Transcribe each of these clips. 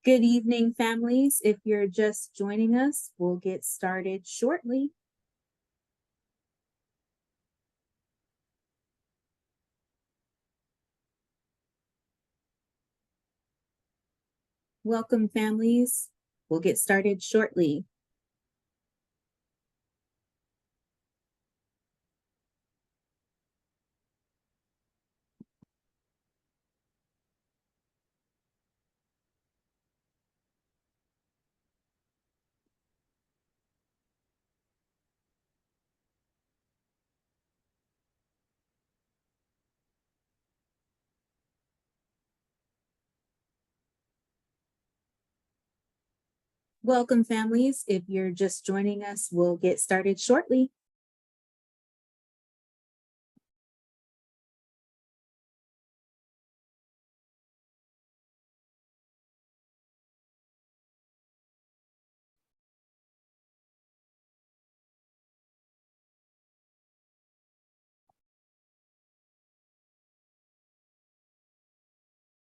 Good evening, families. If you're just joining us, we'll get started shortly. Welcome, families. We'll get started shortly. Welcome, families. If you're just joining us, we'll get started shortly.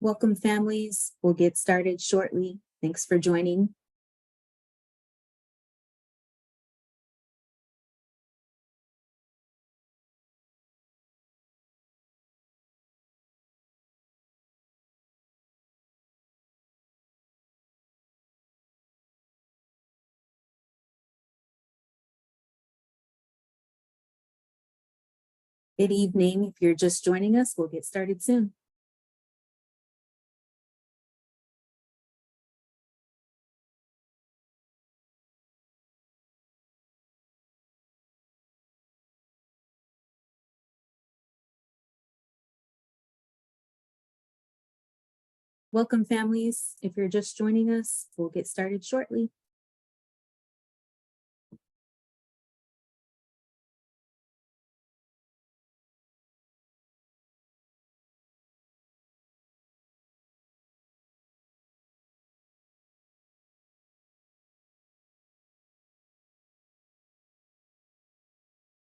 Welcome, families. We'll get started shortly. Thanks for joining. Good evening. If you're just joining us, we'll get started soon. Welcome, families. If you're just joining us, we'll get started shortly.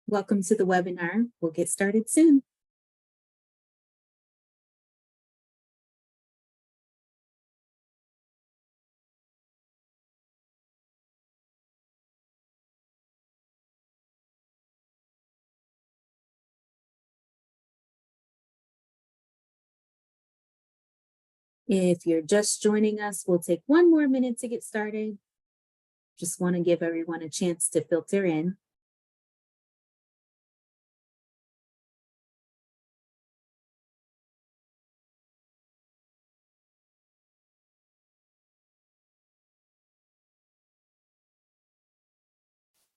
Welcome to the webinar. We'll get started soon. If you're just joining us, we'll take one more minute to get started. Just want to give everyone a chance to filter in.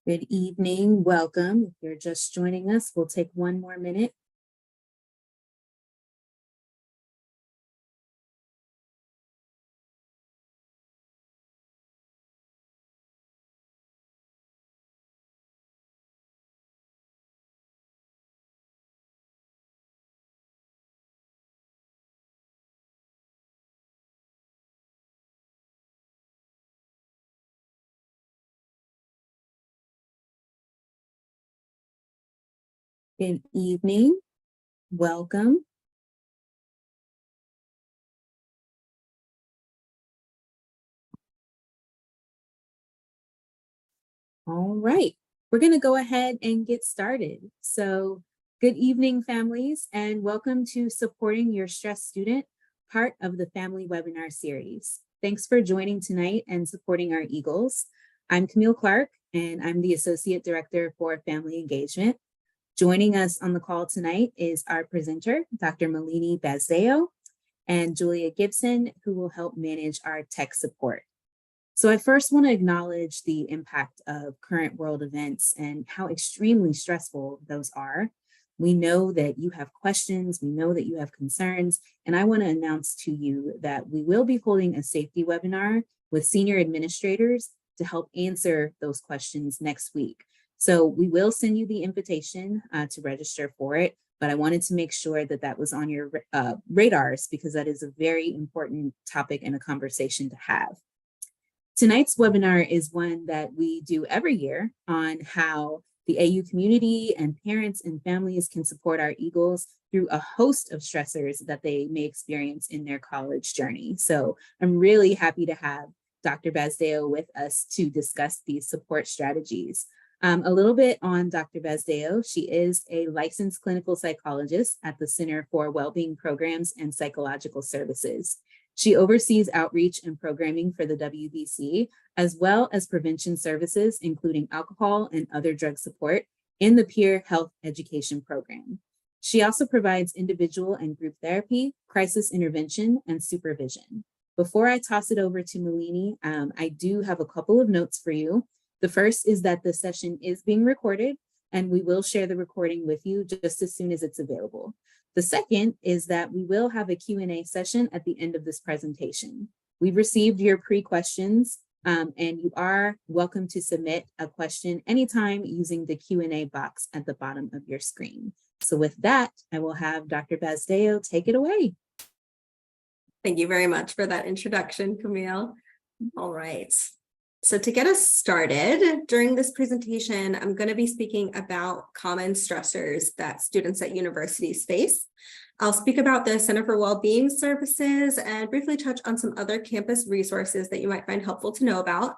Good evening, welcome. If you're just joining us, we'll take one more minute. Good evening, welcome. All right, we're going to go ahead and get started. So, good evening, families, and welcome to Supporting Your Stressed Student, part of the Family Webinar Series. Thanks for joining tonight and supporting our Eagles. I'm Camille Clark, and I'm the Associate Director for Family Engagement. Joining us on the call tonight is our presenter, Dr. Malini Bazeo, and Julia Gibson, who will help manage our tech support. So I first want to acknowledge the impact of current world events and how extremely stressful those are. We know that you have questions, we know that you have concerns, and I want to announce to you that we will be holding a safety webinar with senior administrators to help answer those questions next week. So we will send you the invitation to register for it, but I wanted to make sure that that was on your radars because that is a very important topic and a conversation to have. Tonight's webinar is one that we do every year on how the AU community and parents and families can support our Eagles through a host of stressors that they may experience in their college journey. So I'm really happy to have Dr. Bazdeo with us to discuss these support strategies. A little bit on Dr. Bazdeo. She is a licensed clinical psychologist at the Center for Wellbeing Programs and Psychological Services. She oversees outreach and programming for the WBC, as well as prevention services, including alcohol and other drug support in the peer health education program. She also provides individual and group therapy, crisis intervention, and supervision. Before I toss it over to Malini, I do have a couple of notes for you. The first is that the session is being recorded, and we will share the recording with you just as soon as it's available. The second is that we will have a Q&A session at the end of this presentation. We've received your pre-questions, and you are welcome to submit a question anytime using the Q&A box at the bottom of your screen. So with that, I will have Dr. Bazdeo take it away. Thank you very much for that introduction, Camille. All right. So to get us started, during this presentation, I'm going to be speaking about common stressors that students at universities face. I'll speak about the Center for Wellbeing Services and briefly touch on some other campus resources that you might find helpful to know about.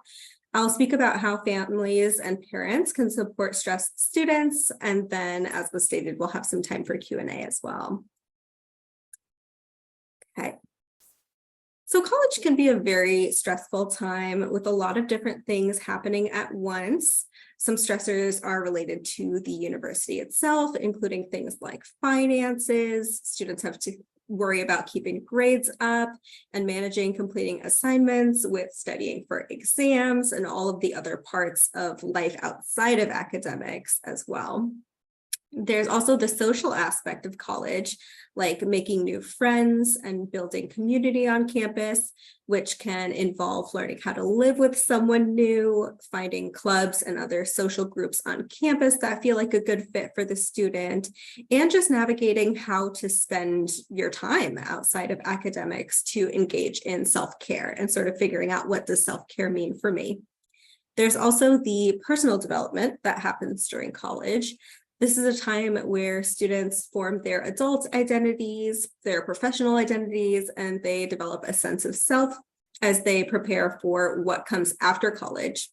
I'll speak about how families and parents can support stressed students, and then, as was stated, we'll have some time for Q&A as well. Okay. So college can be a very stressful time with a lot of different things happening at once. Some stressors are related to the university itself, including things like finances. Students have to worry about keeping grades up and managing completing assignments with studying for exams and all of the other parts of life outside of academics as well. There's also the social aspect of college, like making new friends and building community on campus, which can involve learning how to live with someone new, finding clubs and other social groups on campus that feel like a good fit for the student, and just navigating how to spend your time outside of academics to engage in self-care and sort of figuring out what does self-care mean for me. There's also the personal development that happens during college. This is a time where students form their adult identities, their professional identities, and they develop a sense of self as they prepare for what comes after college.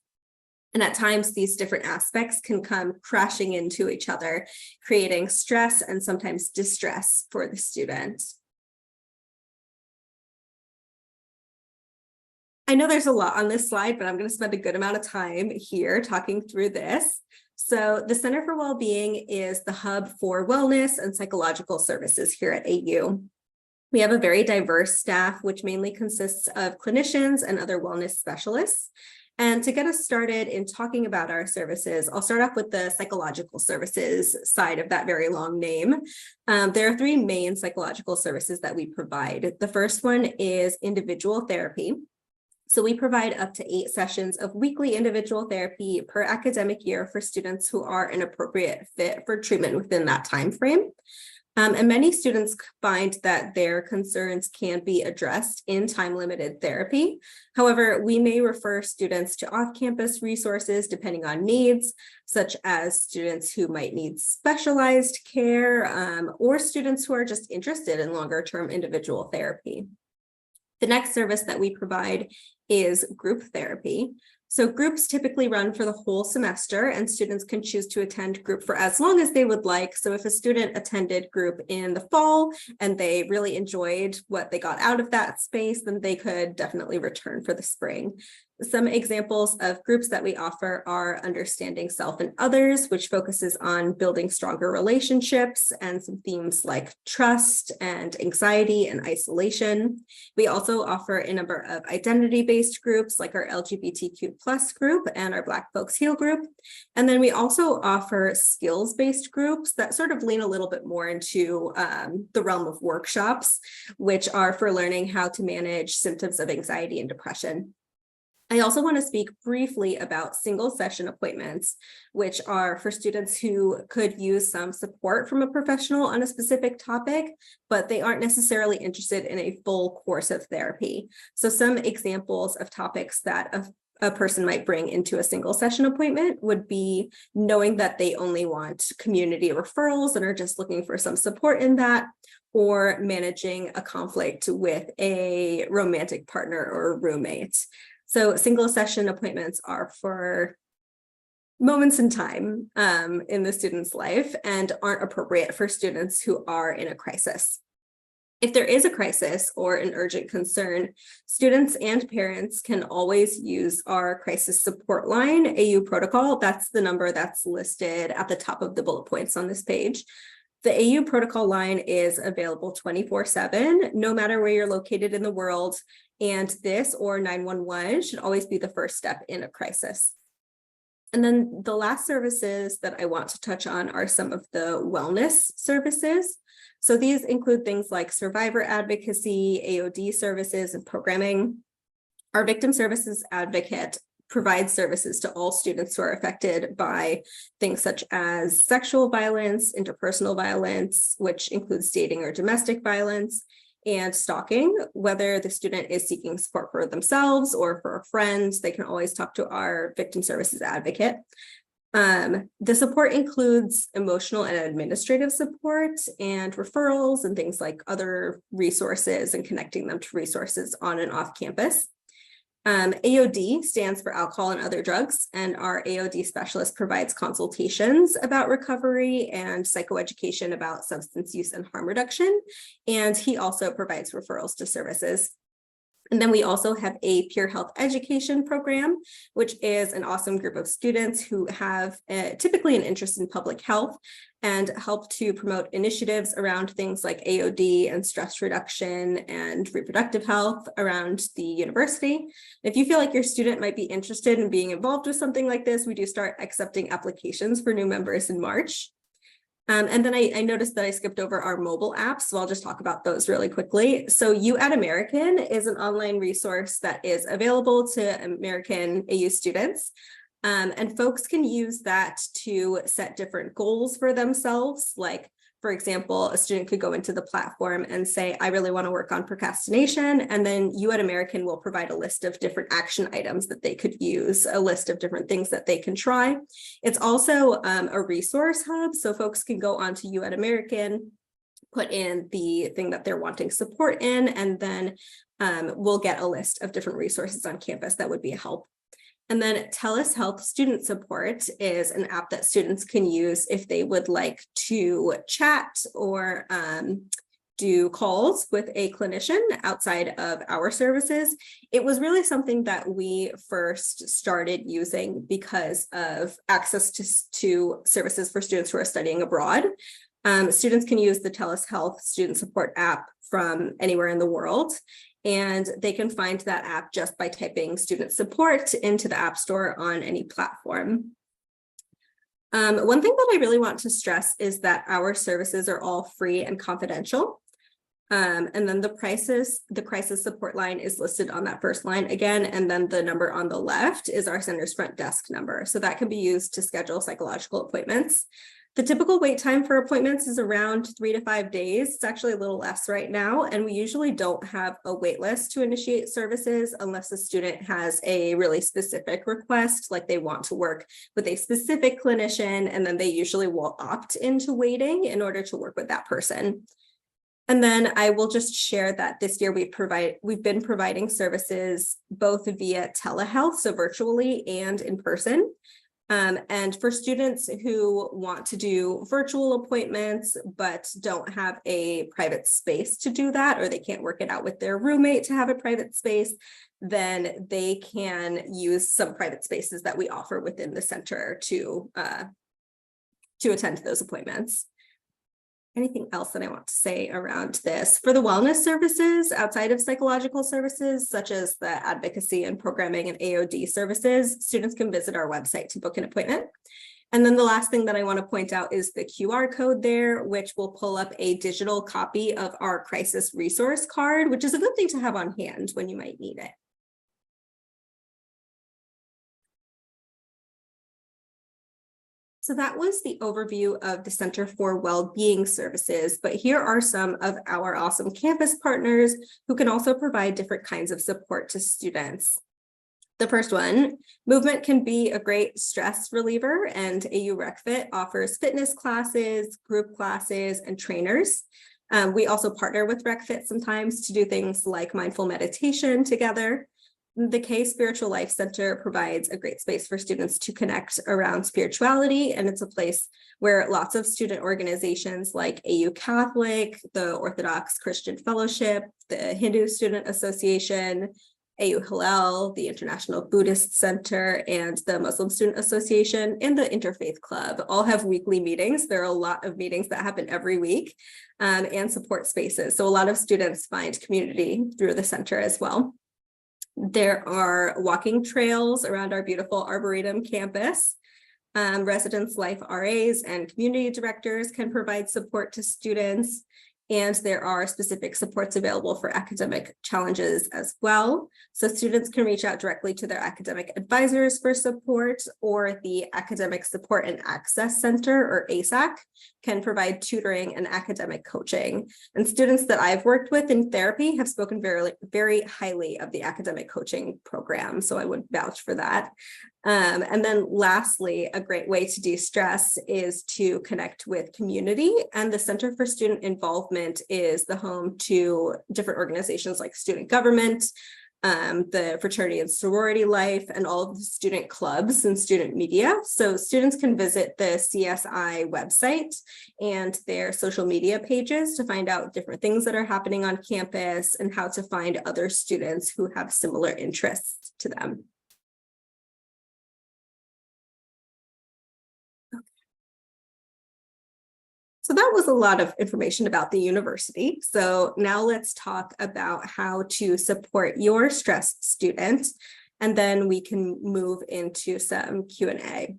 And at times, these different aspects can come crashing into each other, creating stress and sometimes distress for the student. I know there's a lot on this slide, but I'm going to spend a good amount of time here talking through this. So the Center for Wellbeing is the hub for wellness and psychological services here at AU. We have a very diverse staff, which mainly consists of clinicians and other wellness specialists. And to get us started in talking about our services, I'll start off with the psychological services side of that very long name. There are three main psychological services that we provide. The first one is individual therapy. So we provide up to 8 sessions of weekly individual therapy per academic year for students who are an appropriate fit for treatment within that time frame. And many students find that their concerns can be addressed in time-limited therapy. However, we may refer students to off-campus resources depending on needs, such as students who might need specialized care, or students who are just interested in longer-term individual therapy. The next service that we provide is group therapy. So groups typically run for the whole semester, and students can choose to attend group for as long as they would like. So if a student attended group in the fall and they really enjoyed what they got out of that space, then they could definitely return for the spring. Some examples of groups that we offer are Understanding Self and Others, which focuses on building stronger relationships, and some themes like trust and anxiety and isolation. We also offer a number of identity-based groups like our LGBTQ+ group and our Black Folks Heal group. And then we also offer skills-based groups that sort of lean a little bit more into the realm of workshops, which are for learning how to manage symptoms of anxiety and depression. I also want to speak briefly about single session appointments, which are for students who could use some support from a professional on a specific topic, but they aren't necessarily interested in a full course of therapy. So some examples of topics that a person might bring into a single session appointment would be knowing that they only want community referrals and are just looking for some support in that, or managing a conflict with a romantic partner or roommate. So single session appointments are for moments in time in the student's life and aren't appropriate for students who are in a crisis. If there is a crisis or an urgent concern, students and parents can always use our crisis support line, AU protocol. That's the number that's listed at the top of the bullet points on this page. The AU protocol line is available 24/7, no matter where you're located in the world. And this or 911 should always be the first step in a crisis. And then the last services that I want to touch on are some of the wellness services. So these include things like survivor advocacy, AOD services, and programming. Our victim services advocate provides services to all students who are affected by things such as sexual violence, interpersonal violence, which includes dating or domestic violence, and stalking. Whether the student is seeking support for themselves or for a friend, they can always talk to our victim services advocate. The support includes emotional and administrative support and referrals and things like other resources and connecting them to resources on and off campus. AOD stands for alcohol and other drugs, and our AOD specialist provides consultations about recovery and psychoeducation about substance use and harm reduction, and he also provides referrals to services. And then we also have a peer health education program, which is an awesome group of students who have typically an interest in public health and help to promote initiatives around things like AOD and stress reduction and reproductive health around the university. If you feel like your student might be interested in being involved with something like this, we do start accepting applications for new members in March. And then I noticed that I skipped over our mobile apps, so I'll just talk about those really quickly. So You at American is an online resource that is available to American AU students. And folks can use that to set different goals for themselves. Like, for example, a student could go into the platform and say, I really want to work on procrastination. And then You at American will provide a list of different action items that they could use, a list of different things that they can try. It's also a resource hub. So folks can go on to You at American, put in the thing that they're wanting support in, and then we'll get a list of different resources on campus that would be a help. And then TELUS Health Student Support is an app that students can use if they would like to chat or do calls with a clinician outside of our services. It was really something that we first started using because of access to services for students who are studying abroad. Students can use the TELUS Health Student Support app from anywhere in the world. And they can find that app just by typing student support into the App Store on any platform. One thing that I really want to stress is that our services are all free and confidential. And then the crisis support line is listed on that first line again. And then the number on the left is our center's front desk number. So that can be used to schedule psychological appointments. The typical wait time for appointments is around 3 to 5 days. It's actually a little less right now. And we usually don't have a wait list to initiate services unless the student has a really specific request, like they want to work with a specific clinician, and then they usually will opt into waiting in order to work with that person. And then I will just share that this year we've been providing services both via telehealth, so virtually and in person. And for students who want to do virtual appointments, but don't have a private space to do that, or they can't work it out with their roommate to have a private space, then they can use some private spaces that we offer within the center to attend those appointments. Anything else that I want to say around this? For the wellness services outside of psychological services, such as the advocacy and programming and AOD services, students can visit our website to book an appointment. And then the last thing that I want to point out is the QR code there, which will pull up a digital copy of our crisis resource card, which is a good thing to have on hand when you might need it. So that was the overview of the Center for Wellbeing Services, but here are some of our awesome campus partners who can also provide different kinds of support to students. The first one, movement can be a great stress reliever, and AU RecFit offers fitness classes, group classes, and trainers. We also partner with RecFit sometimes to do things like mindful meditation together. The K Spiritual Life Center provides a great space for students to connect around spirituality, and it's a place where lots of student organizations like AU Catholic, the Orthodox Christian Fellowship, the Hindu Student Association, AU Hillel, the International Buddhist Center, and the Muslim Student Association, and the Interfaith Club all have weekly meetings. There are a lot of meetings that happen every week, and support spaces. So a lot of students find community through the center as well. There are walking trails around our beautiful Arboretum campus. Residence Life RAs and community directors can provide support to students, and there are specific supports available for academic challenges as well. So students can reach out directly to their academic advisors for support, or the Academic Support and Access Center, or ASAC, can provide tutoring and academic coaching. And students that I've worked with in therapy have spoken very, very highly of the academic coaching program, so I would vouch for that. And then lastly, a great way to de-stress is to connect with community, and the Center for Student Involvement is the home to different organizations like student government, the fraternity and sorority life, and all of the student clubs and student media. So students can visit the CSI website and their social media pages to find out different things that are happening on campus and how to find other students who have similar interests to them. So that was a lot of information about the university. So now let's talk about how to support your stressed student, and then we can move into some Q&A.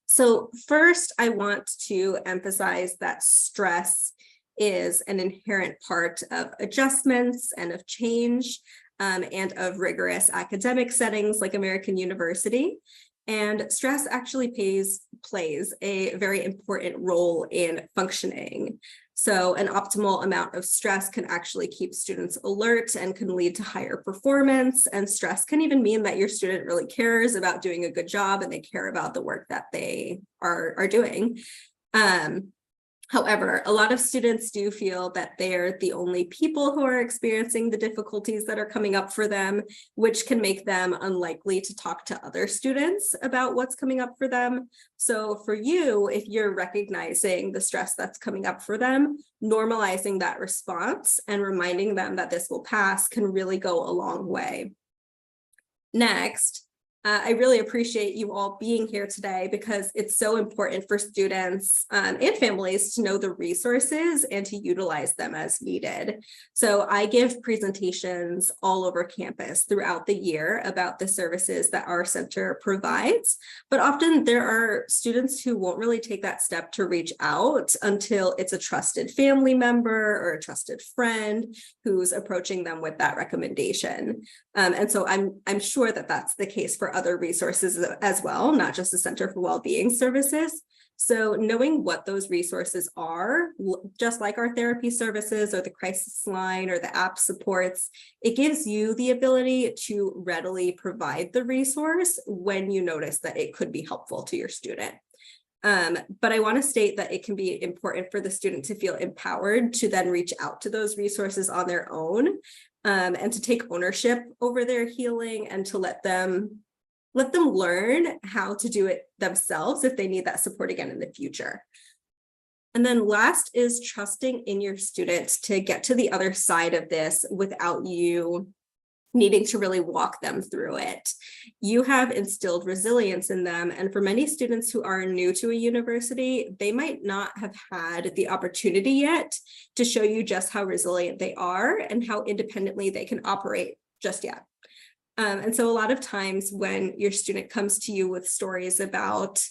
So first, I want to emphasize that stress is an inherent part of adjustments and of change, and of rigorous academic settings like American University. And stress actually plays a very important role in functioning. So an optimal amount of stress can actually keep students alert and can lead to higher performance. And stress can even mean that your student really cares about doing a good job and they care about the work that they are doing. However, a lot of students do feel that they're the only people who are experiencing the difficulties that are coming up for them, which can make them unlikely to talk to other students about what's coming up for them. So for you, if you're recognizing the stress that's coming up for them, normalizing that response and reminding them that this will pass can really go a long way. Next, I really appreciate you all being here today, because it's so important for students and families to know the resources and to utilize them as needed. So I give presentations all over campus throughout the year about the services that our center provides, but often there are students who won't really take that step to reach out until it's a trusted family member or a trusted friend who's approaching them with that recommendation. And so I'm sure that that's the case for other resources as well, not just the Center for Wellbeing Services. So knowing what those resources are, just like our therapy services or the crisis line or the app supports, it gives you the ability to readily provide the resource when you notice that it could be helpful to your student. But I want to state that it can be important for the student to feel empowered to then reach out to those resources on their own, and to take ownership over their healing, and to let them learn how to do it themselves if they need that support again in the future. And then last is trusting in your student to get to the other side of this without you needing to really walk them through it. You have instilled resilience in them. And for many students who are new to a university, they might not have had the opportunity yet to show you just how resilient they are and how independently they can operate just yet. And so a lot of times when your student comes to you with stories about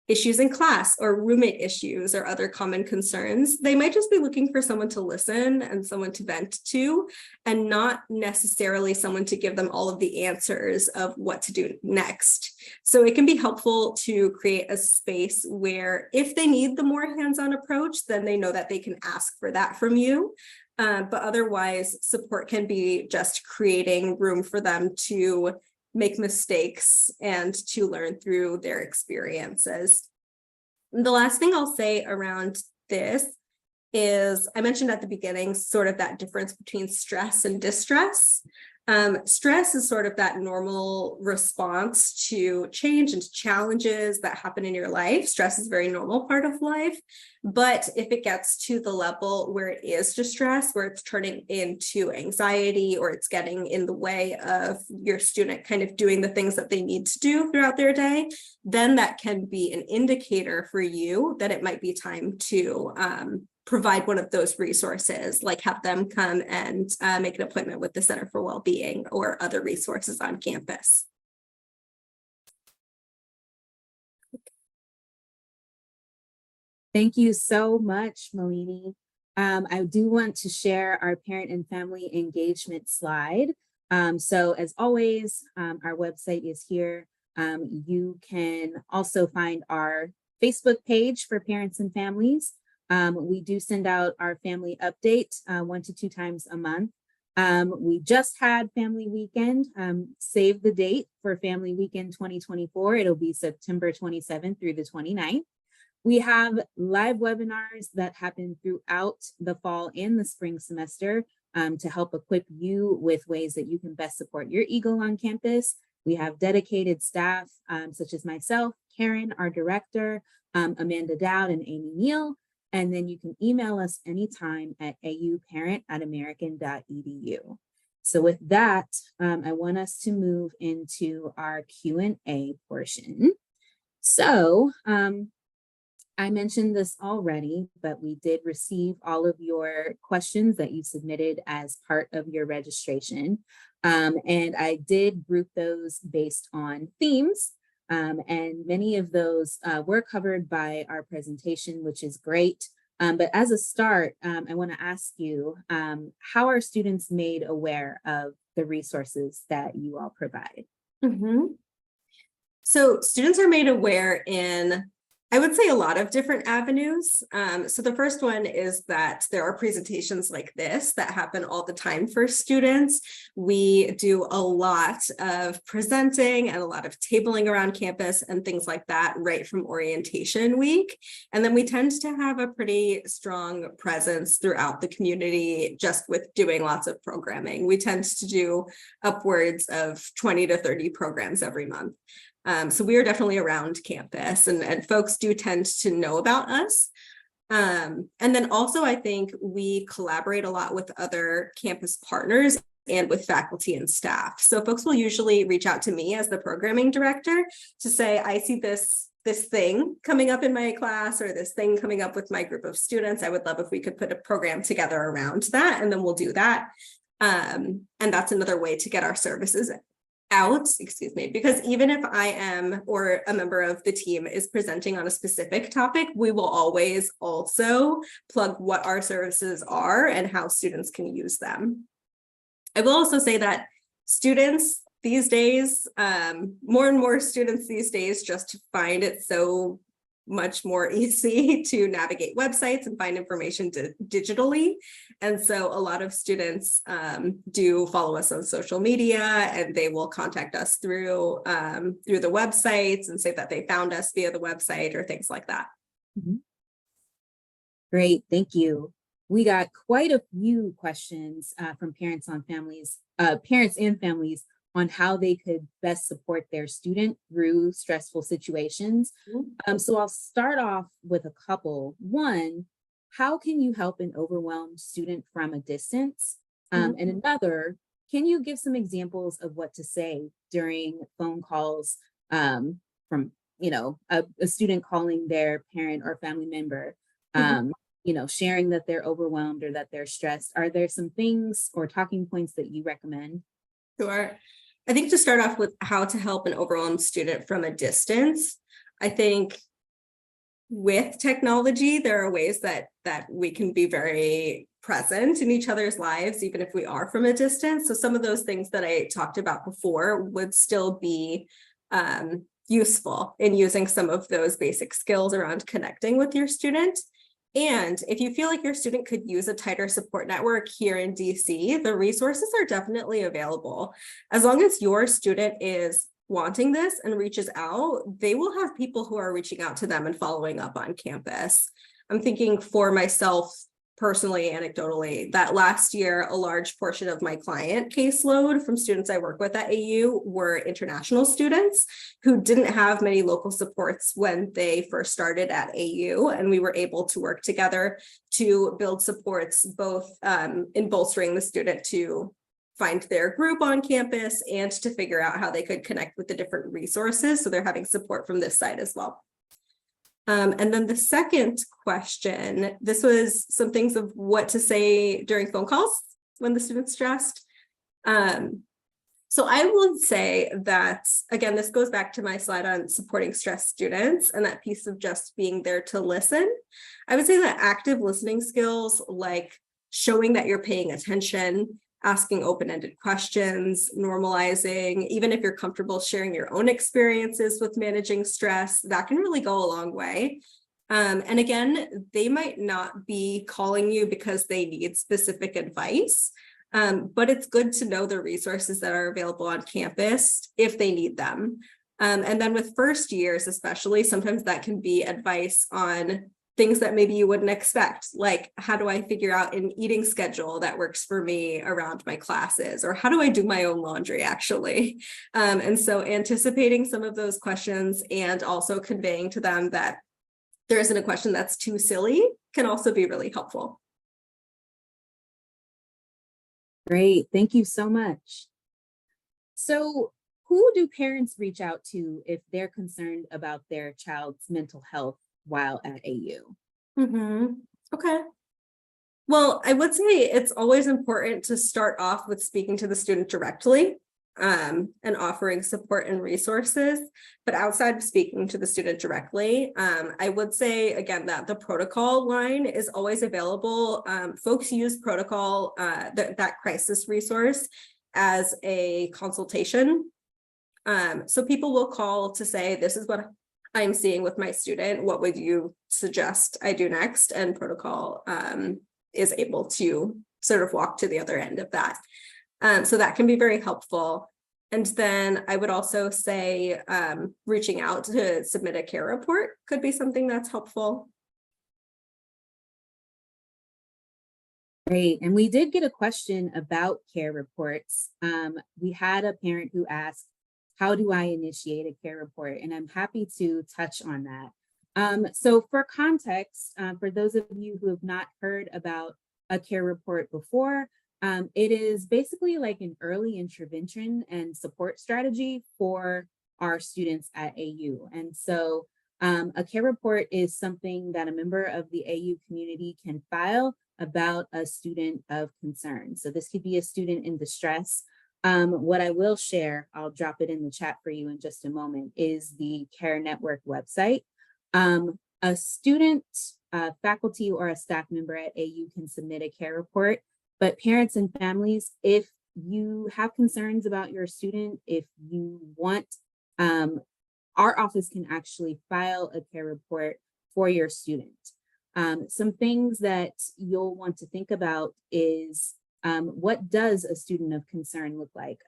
issues in class or roommate issues or other common concerns, they might just be looking for someone to listen and someone to vent to, and not necessarily someone to give them all of the answers of what to do next. So it can be helpful to create a space where if they need the more hands-on approach, then they know that they can ask for that from you. But otherwise, support can be just creating room for them to make mistakes and to learn through their experiences. And the last thing I'll say around this is, I mentioned at the beginning, sort of that difference between stress and distress. Stress is sort of that normal response to change and challenges that happen in your life. Stress is a very normal part of life. But if it gets to the level where it is distress, where it's turning into anxiety, or it's getting in the way of your student kind of doing the things that they need to do throughout their day, then that can be an indicator for you that it might be time to provide one of those resources, like have them come and make an appointment with the Center for Wellbeing or other resources on campus. Thank you so much, Moini. I do want to share our parent and family engagement slide. So as always, our website is here. You can also find our Facebook page for parents and families. We do send out our family update 1 to 2 times a month. We just had Family Weekend. Save the date for Family Weekend 2024. It'll be September 27th through the 29th. We have live webinars that happen throughout the fall and the spring semester to help equip you with ways that you can best support your Eagle on campus. We have dedicated staff such as myself, Karen, our director, Amanda Dowd, and Amy Neal. And then you can email us anytime at auparent@american.edu. So with that, I want us to move into our Q&A portion. So I mentioned this already, but we did receive all of your questions that you submitted as part of your registration. And I did group those based on themes. And many of those were covered by our presentation, which is great. But as a start, I want to ask you, how are students made aware of the resources that you all provide? Mm-hmm. So students are made aware in, I would say, a lot of different avenues. So the first one is that there are presentations like this that happen all the time for students. We do a lot of presenting and a lot of tabling around campus and things like that right from orientation week. And then we tend to have a pretty strong presence throughout the community just with doing lots of programming. We tend to do upwards of 20 to 30 programs every month. So we are definitely around campus and folks do tend to know about us. And then also I think we collaborate a lot with other campus partners and with faculty and staff. So folks will usually reach out to me as the programming director to say, I see this thing coming up in my class or this thing coming up with my group of students. I would love if we could put a program together around that, and then we'll do that. And that's another way to get our services out, because even if I am or a member of the team is presenting on a specific topic, we will always also plug what our services are and how students can use them. I will also say that students these days, more and more students these days just find it so much more easy to navigate websites and find information digitally. And so a lot of students do follow us on social media, and they will contact us through the websites and say that they found us via the website or things like that. Mm-hmm. Great, thank you. We got quite a few questions from parents and families on how they could best support their student through stressful situations. So I'll start off with a couple. One, how can you help an overwhelmed student from a distance? And another, can you give some examples of what to say during phone calls from, a student calling their parent or family member, sharing that they're overwhelmed or that they're stressed? Are there some things or talking points that you recommend? Sure. I think to start off with how to help an overwhelmed student from a distance, I think with technology, there are ways that we can be very present in each other's lives, even if we are from a distance. So some of those things that I talked about before would still be useful in using some of those basic skills around connecting with your student. And if you feel like your student could use a tighter support network here in DC, the resources are definitely available. As long as your student is wanting this and reaches out, they will have people who are reaching out to them and following up on campus. I'm thinking for myself personally, anecdotally, that last year, a large portion of my client caseload from students I work with at AU were international students who didn't have many local supports when they first started at AU. And we were able to work together to build supports both in bolstering the student to find their group on campus and to figure out how they could connect with the different resources. So they're having support from this side as well. And then the second question, this was some things of what to say during phone calls when the student's stressed. So I would say that, again, this goes back to my slide on supporting stressed students and that piece of just being there to listen. I would say that active listening skills, like showing that you're paying attention, asking open-ended questions, normalizing, even if you're comfortable sharing your own experiences with managing stress, that can really go a long way. And again, they might not be calling you because they need specific advice, but it's good to know the resources that are available on campus if they need them. And then with first years, especially, sometimes that can be advice on things that maybe you wouldn't expect, like how do I figure out an eating schedule that works for me around my classes, or how do I do my own laundry actually? And so anticipating some of those questions and also conveying to them that there isn't a question that's too silly can also be really helpful. Great, thank you so much. So, who do parents reach out to if they're concerned about their child's mental health while at AU? Okay. Well, I would say it's always important to start off with speaking to the student directly and offering support and resources. But outside of speaking to the student directly, I would say, again, that the protocol line is always available. Folks use protocol, that crisis resource, as a consultation. So people will call to say, this is what I'm seeing with my student. What would you suggest I do next? And protocol is able to sort of walk to the other end of that. So that can be very helpful. And then I would also say reaching out to submit a care report could be something that's helpful. Great. And we did get a question about care reports. We had a parent who asked, how do I initiate a care report? And I'm happy to touch on that. So for context, for those of you who have not heard about a care report before, it is basically like an early intervention and support strategy for our students at AU. And so a care report is something that a member of the AU community can file about a student of concern. So this could be a student in distress. What I will share, I'll drop it in the chat for you in just a moment, is the Care Network website. A student, faculty, or a staff member at AU can submit a care report, but parents and families, if you have concerns about your student, if you want, our office can actually file a care report for your student. Some things that you'll want to think about is what does a student of concern look like?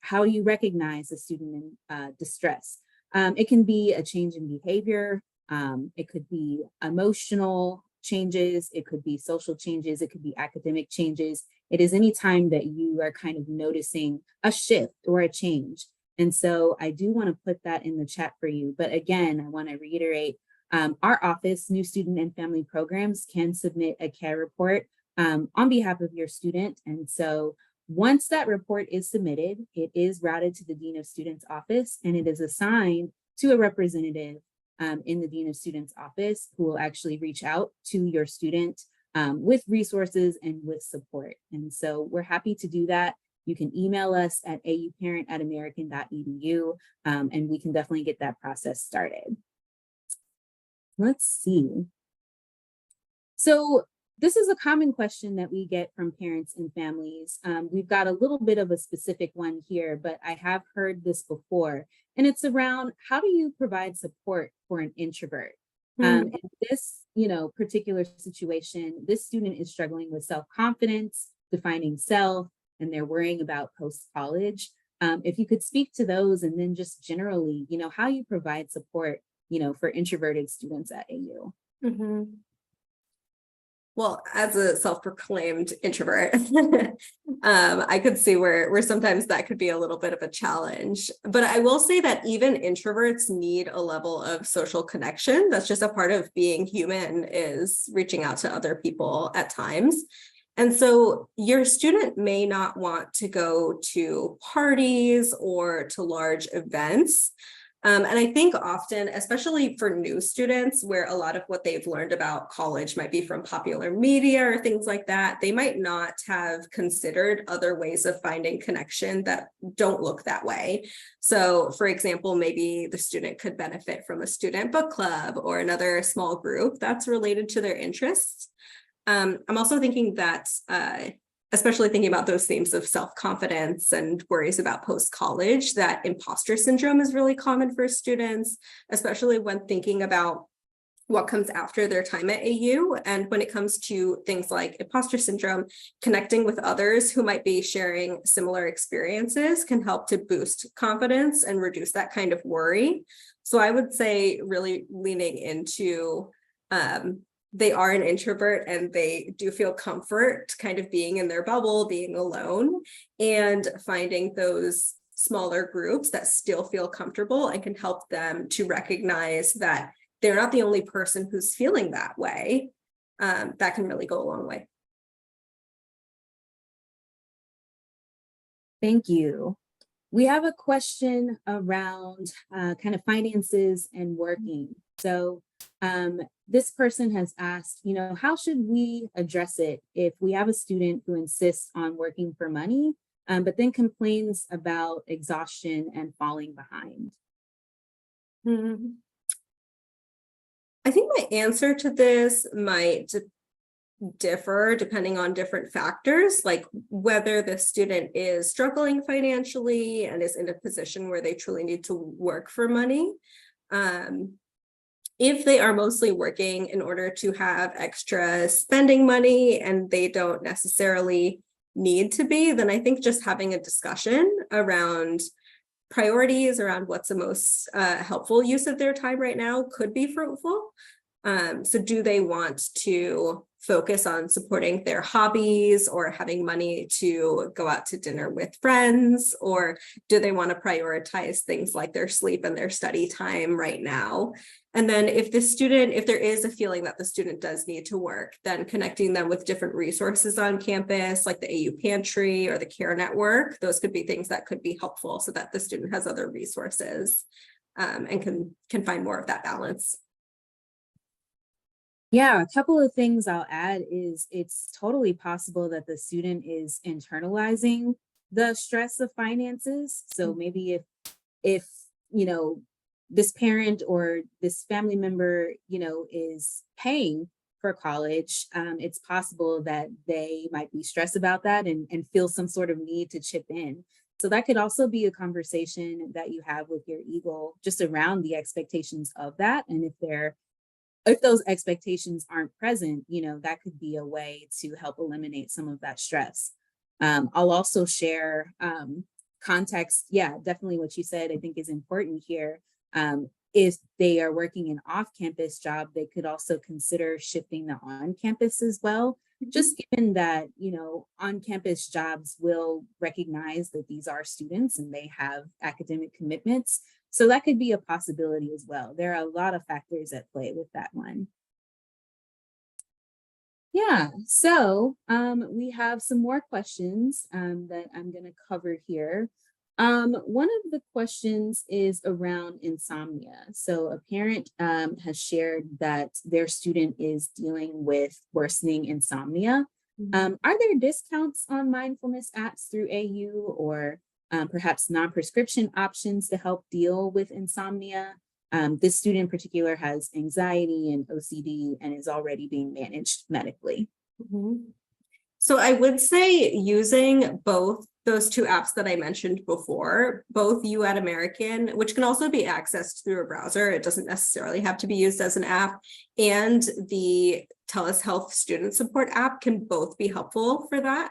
How do you recognize a student in distress? It can be a change in behavior. It could be emotional changes. It could be social changes. It could be academic changes. It is any time that you are kind of noticing a shift or a change. And so I do want to put that in the chat for you. But again, I want to reiterate, our office, New Student and Family Programs, can submit a care report on behalf of your student. And so once that report is submitted, it is routed to the Dean of Students office, and it is assigned to a representative in the Dean of Students office who will actually reach out to your student with resources and with support. And so we're happy to do that. You can email us at auparent@american.edu, and we can definitely get that process started. Let's see. So this is a common question that we get from parents and families. We've got a little bit of a specific one here, but I have heard this before, and it's around how do you provide support for an introvert? And this particular situation, this student is struggling with self-confidence, defining self, and they're worrying about post-college. If you could speak to those, and then just generally, how you provide support, for introverted students at AU. Mhm. Well, as a self-proclaimed introvert, I could see where sometimes that could be a little bit of a challenge. But I will say that even introverts need a level of social connection. That's just a part of being human, is reaching out to other people at times. And so your student may not want to go to parties or to large events. And I think often, especially for new students, where a lot of what they've learned about college might be from popular media or things like that, they might not have considered other ways of finding connection that don't look that way. So, for example, maybe the student could benefit from a student book club or another small group that's related to their interests. I'm also thinking that especially thinking about those themes of self-confidence and worries about post-college, that imposter syndrome is really common for students, especially when thinking about what comes after their time at AU. And when it comes to things like imposter syndrome, connecting with others who might be sharing similar experiences can help to boost confidence and reduce that kind of worry. So I would say really leaning into they are an introvert and they do feel comfort kind of being in their bubble, being alone, and finding those smaller groups that still feel comfortable and can help them to recognize that they're not the only person who's feeling that way. That can really go a long way. Thank you. We have a question around kind of finances and working. So this person has asked, how should we address it if we have a student who insists on working for money, but then complains about exhaustion and falling behind? Mhm. I think my answer to this might differ depending on different factors, like whether the student is struggling financially and is in a position where they truly need to work for money. If they are mostly working in order to have extra spending money and they don't necessarily need to be, then I think just having a discussion around priorities, around what's the most helpful use of their time right now could be fruitful. So do they want to focus on supporting their hobbies or having money to go out to dinner with friends? Or do they want to prioritize things like their sleep and their study time right now? And then if there is a feeling that the student does need to work, then connecting them with different resources on campus, like the AU Pantry or the Care Network, those could be things that could be helpful so that the student has other resources and can find more of that balance. Yeah, a couple of things I'll add is it's totally possible that the student is internalizing the stress of finances. So maybe if this parent or this family member is paying for college, it's possible that they might be stressed about that and feel some sort of need to chip in. So that could also be a conversation that you have with your eagle just around the expectations of that. And if those expectations aren't present, that could be a way to help eliminate some of that stress. I'll also share context. Yeah, definitely what you said, I think is important here. If they are working an off-campus job, they could also consider shifting to on-campus as well. Just given that, on-campus jobs will recognize that these are students and they have academic commitments. So that could be a possibility as well. There are a lot of factors at play with that one. Yeah, so we have some more questions that I'm going to cover here. One of the questions is around insomnia. So a parent has shared that their student is dealing with worsening insomnia. Are there discounts on mindfulness apps through AU or perhaps non-prescription options to help deal with insomnia? This student in particular has anxiety and OCD and is already being managed medically. Mhm. So I would say using both those two apps that I mentioned before, both You at American, which can also be accessed through a browser. It doesn't necessarily have to be used as an app, and the TELUS Health Student Support app can both be helpful for that.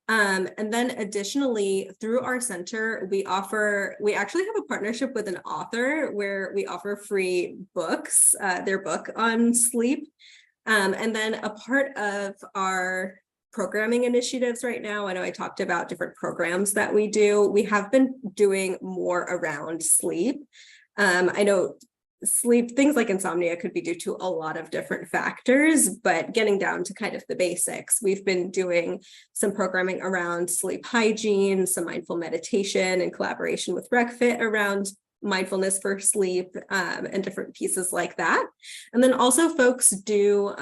And then additionally, through our center, we actually have a partnership with an author where we offer free books, their book on sleep. And then a part of our programming initiatives right now, I know I talked about different programs that we do. We have been doing more around sleep. I know sleep, things like insomnia could be due to a lot of different factors, but getting down to kind of the basics, we've been doing some programming around sleep hygiene, some mindful meditation in collaboration with RecFit around mindfulness for sleep, and different pieces like that. And then also folks do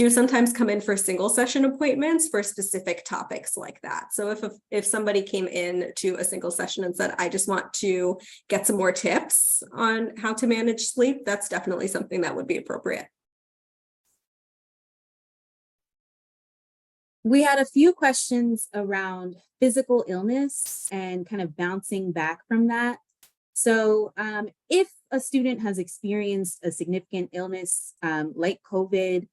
sometimes come in for single session appointments for specific topics like that. So if somebody came in to a single session and said, I just want to get some more tips on how to manage sleep, that's definitely something that would be appropriate. We had a few questions around physical illness and kind of bouncing back from that. So if a student has experienced a significant illness like COVID,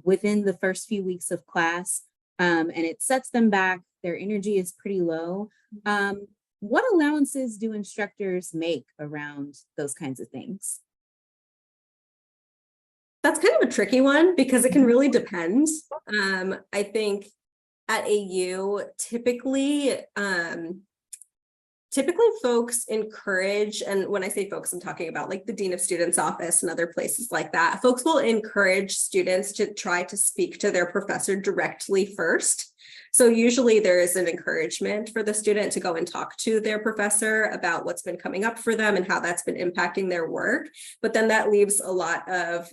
within the first few weeks of class, and it sets them back, their energy is pretty low. What allowances do instructors make around those kinds of things? That's kind of a tricky one because it can really depend. I think at AU, typically folks encourage, and when I say folks, I'm talking about like the Dean of Students office and other places like that. Folks will encourage students to try to speak to their professor directly first. So usually there is an encouragement for the student to go and talk to their professor about what's been coming up for them and how that's been impacting their work. But then that leaves a lot of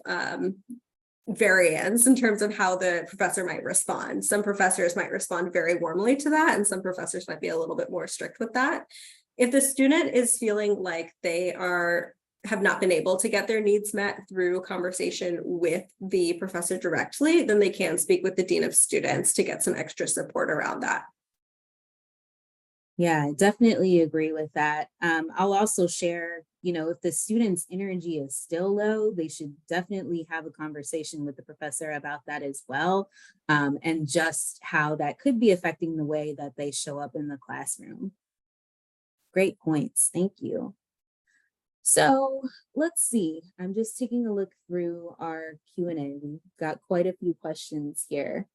variance in terms of how the professor might respond. Some professors might respond very warmly to that, and some professors might be a little bit more strict with that. If the student is feeling like they have not been able to get their needs met through conversation with the professor directly, then they can speak with the Dean of Students to get some extra support around that. Yeah, I definitely agree with that. I'll also share, if the student's energy is still low, they should definitely have a conversation with the professor about that as well, and just how that could be affecting the way that they show up in the classroom. Great points. Thank you. So let's see. I'm just taking a look through our Q&A. We've got quite a few questions here.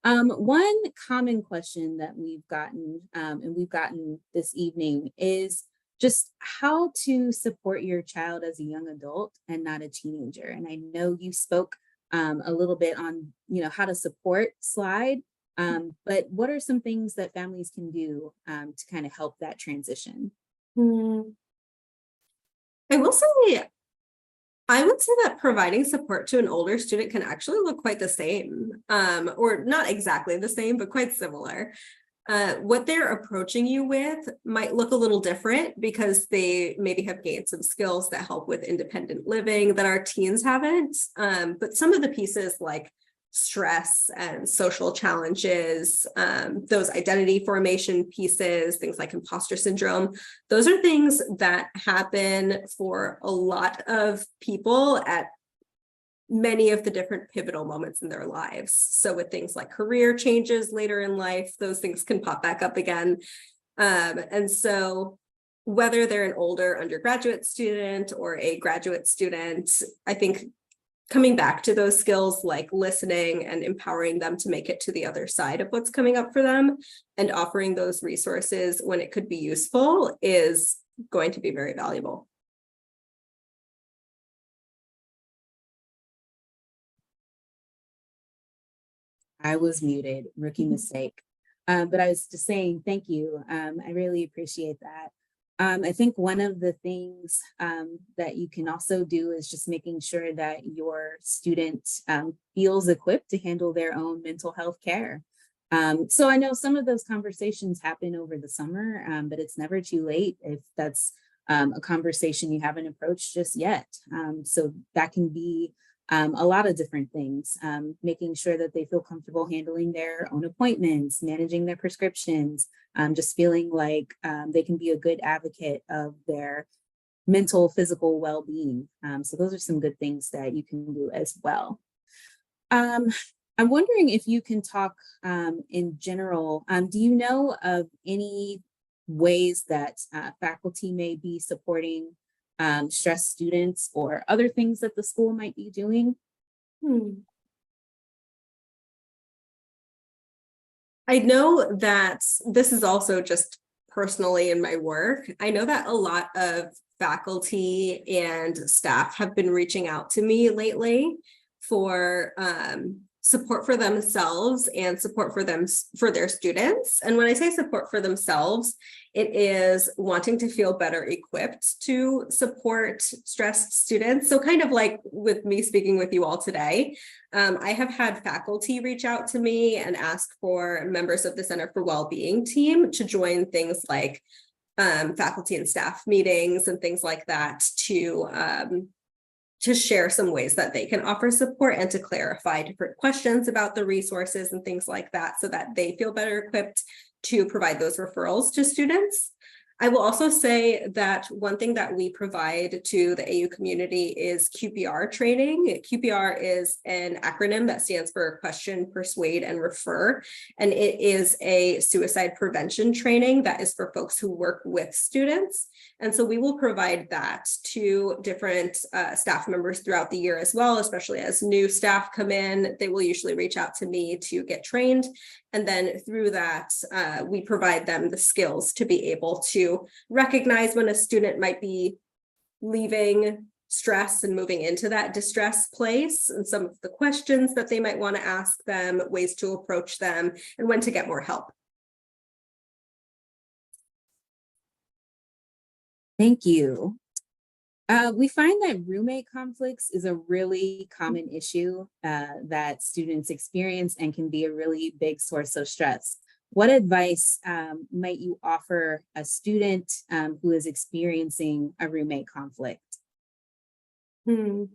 One common question that we've gotten, and we've gotten this evening, is just how to support your child as a young adult and not a teenager. And I know you spoke a little bit on, how to support slide, but what are some things that families can do to kind of help that transition? I would say that providing support to an older student can actually look quite the same, or not exactly the same, but quite similar. What they're approaching you with might look a little different because they maybe have gained some skills that help with independent living that our teens haven't. But some of the pieces like stress and social challenges, those identity formation pieces, things like imposter syndrome, those are things that happen for a lot of people at many of the different pivotal moments in their lives. So with things like career changes later in life, those things can pop back up again. And so whether they're an older undergraduate student or a graduate student, I think coming back to those skills like listening and empowering them to make it to the other side of what's coming up for them and offering those resources when it could be useful is going to be very valuable. I was muted, rookie mistake. But I was just saying thank you. I really appreciate that. I think one of the things that you can also do is just making sure that your student feels equipped to handle their own mental health care. So I know some of those conversations happen over the summer, but it's never too late if that's a conversation you haven't approached just yet. So that can be a lot of different things, making sure that they feel comfortable handling their own appointments, managing their prescriptions, just feeling like they can be a good advocate of their mental, physical well-being. So those are some good things that you can do as well. Um, I'm wondering if you can talk in general. Do you know of any ways that faculty may be supporting stressed students or other things that the school might be doing? Hmm. I know that this is also just personally in my work. I know that a lot of faculty and staff have been reaching out to me lately for support for themselves and support for them for their students. And when I say support for themselves, it is wanting to feel better equipped to support stressed students. So kind of like with me speaking with you all today, I have had faculty reach out to me and ask for members of the Center for Wellbeing team to join things like faculty and staff meetings and things like that to share some ways that they can offer support and to clarify different questions about the resources and things like that so that they feel better equipped to provide those referrals to students. I will also say that one thing that we provide to the AU community is QPR training. QPR is an acronym that stands for Question, Persuade, and Refer. And it is a suicide prevention training that is for folks who work with students. And so we will provide that to different staff members throughout the year as well, especially as new staff come in. They will usually reach out to me to get trained. And then through that, we provide them the skills to be able to recognize when a student might be leaving stress and moving into that distress place, and some of the questions that they might want to ask them, ways to approach them, and when to get more help. Thank you. We find that roommate conflicts is a really common issue that students experience and can be a really big source of stress. What advice might you offer a student who is experiencing a roommate conflict? Again,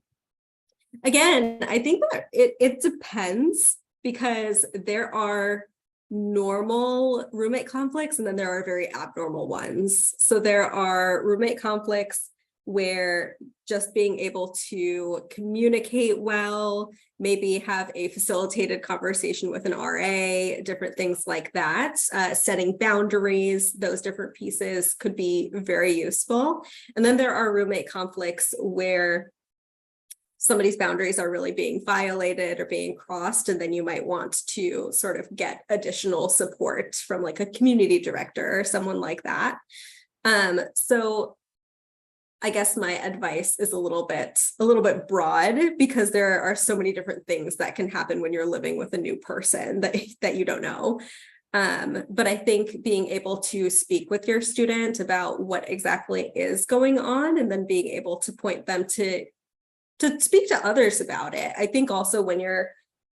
I think that it depends because there are normal roommate conflicts and then there are very abnormal ones. So there are roommate conflicts where just being able to communicate well, maybe have a facilitated conversation with an RA, different things like that, setting boundaries, those different pieces could be very useful. And then there are roommate conflicts where somebody's boundaries are really being violated or being crossed, and then you might want to sort of get additional support from like a community director or someone like that. So I guess my advice is a little bit broad because there are so many different things that can happen when you're living with a new person that you don't know. But I think being able to speak with your student about what exactly is going on and then being able to point them to speak to others about it. I think also when you're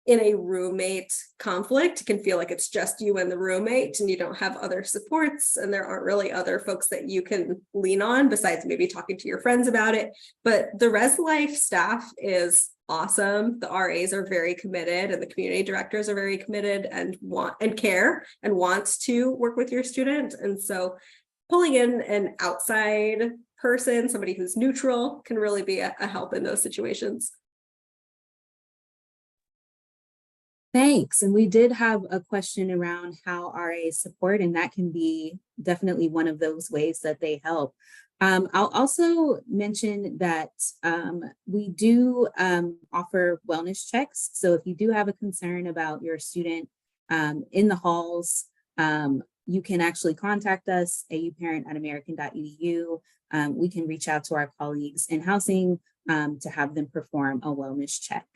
in a roommate conflict, it can feel like it's just you and the roommate and you don't have other supports and there aren't really other folks that you can lean on besides maybe talking to your friends about it. But the Res Life staff is awesome. The RAs are very committed and the community directors are very committed and want and care and want to work with your student. And so pulling in an outside person, somebody who's neutral, can really be a help in those situations. Thanks. And we did have a question around how RAs support, and that can be definitely one of those ways that they help. I'll also mention that we do offer wellness checks. So if you do have a concern about your student in the halls, you can actually contact us, auparent@american.edu. We can reach out to our colleagues in housing to have them perform a wellness check.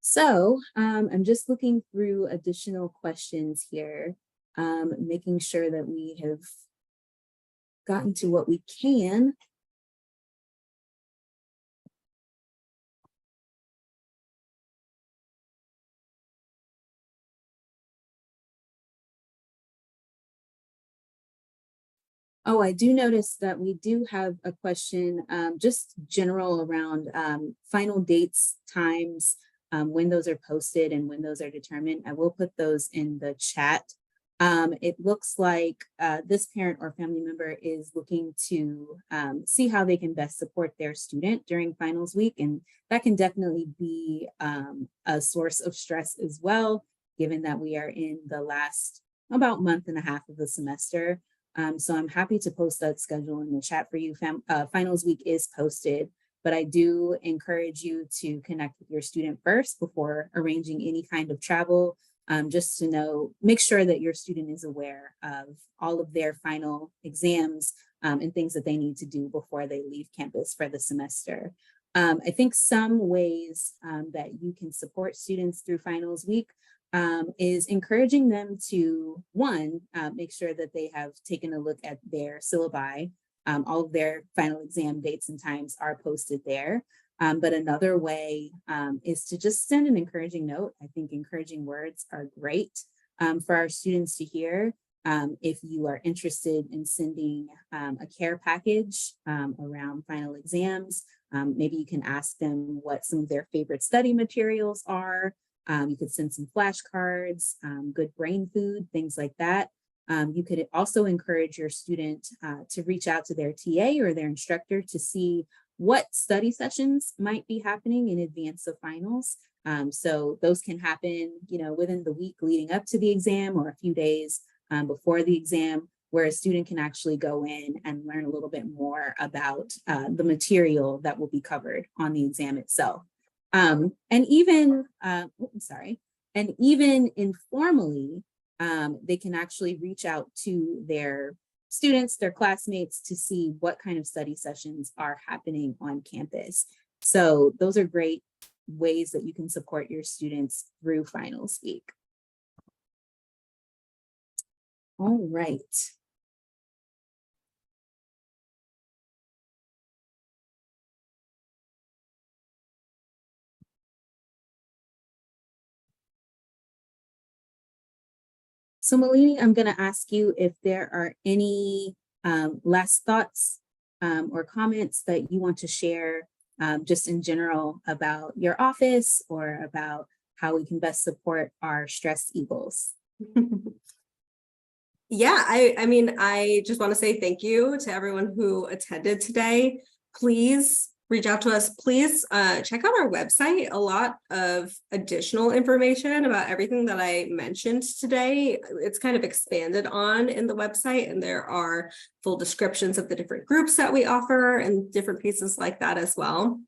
So I'm just looking through additional questions here, making sure that we have gotten to what we can. Oh, I do notice that we do have a question, just general around final dates, times, when those are posted and when those are determined. I will put those in the chat. It looks like this parent or family member is looking to see how they can best support their student during finals week. And that can definitely be a source of stress as well, given that we are in the last about month and a half of the semester. So I'm happy to post that schedule in the chat for you. Finals week is posted, but I do encourage you to connect with your student first before arranging any kind of travel, just to know, make sure that your student is aware of all of their final exams and things that they need to do before they leave campus for the semester. I think some ways that you can support students through finals week is encouraging them to, one, make sure that they have taken a look at their syllabi. All of their final exam dates and times are posted there. But another way is to just send an encouraging note. I think encouraging words are great for our students to hear. If you are interested in sending a care package around final exams, maybe you can ask them what some of their favorite study materials are. You could send some flashcards, good brain food, things like that. You could also encourage your student to reach out to their TA or their instructor to see what study sessions might be happening in advance of finals. So those can happen, within the week leading up to the exam or a few days before the exam, where a student can actually go in and learn a little bit more about the material that will be covered on the exam itself. And even informally, they can actually reach out to their students, their classmates, to see what kind of study sessions are happening on campus. So those are great ways that you can support your students through finals week. All right. So Malini, I'm going to ask you if there are any last thoughts or comments that you want to share just in general about your office or about how we can best support our stress eagles. Yeah, I just want to say thank you to everyone who attended today. Please reach out to us. Please check out our website. A lot of additional information about everything that I mentioned today. It's kind of expanded on in the website, and there are full descriptions of the different groups that we offer and different pieces like that as well.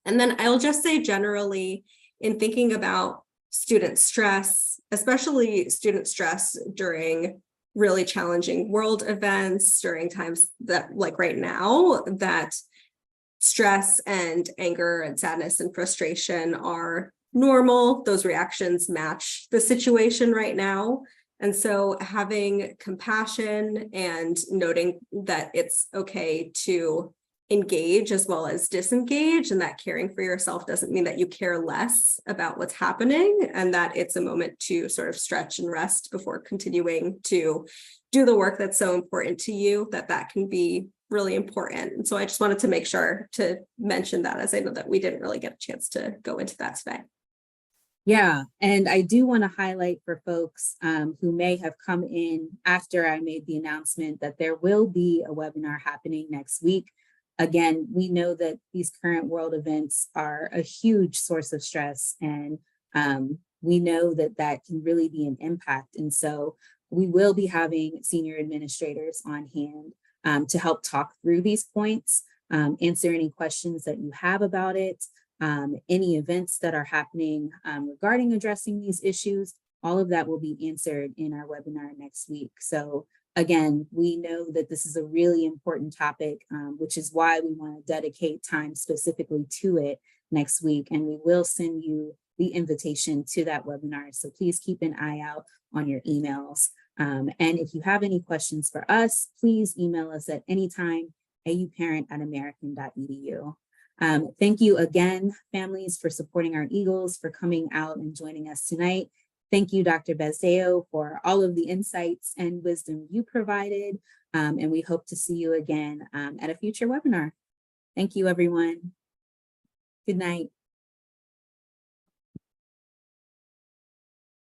And then I'll just say generally, in thinking about student stress, especially student stress during really challenging world events, during times that, like right now, that stress and anger and sadness and frustration are normal. Those reactions match the situation right now. And so having compassion and noting that it's okay to engage as well as disengage, and that caring for yourself doesn't mean that you care less about what's happening, and that it's a moment to sort of stretch and rest before continuing to do the work that's so important to you, that can be really important. And so I just wanted to make sure to mention that, as I know that we didn't really get a chance to go into that today. Yeah, and I do want to highlight for folks who may have come in after I made the announcement that there will be a webinar happening next week. Again, we know that these current world events are a huge source of stress, and we know that that can really be an impact. And so we will be having senior administrators on hand to help talk through these points, answer any questions that you have about it, any events that are happening regarding addressing these issues. All of that will be answered in our webinar next week. So again, we know that this is a really important topic, which is why we want to dedicate time specifically to it next week. And we will send you the invitation to that webinar. So please keep an eye out on your emails. And if you have any questions for us, please email us at any time, auparent@american.edu. Thank you again, families, for supporting our Eagles, for coming out and joining us tonight. Thank you, Dr. Bezdeo, for all of the insights and wisdom you provided. And we hope to see you again at a future webinar. Thank you, everyone. Good night.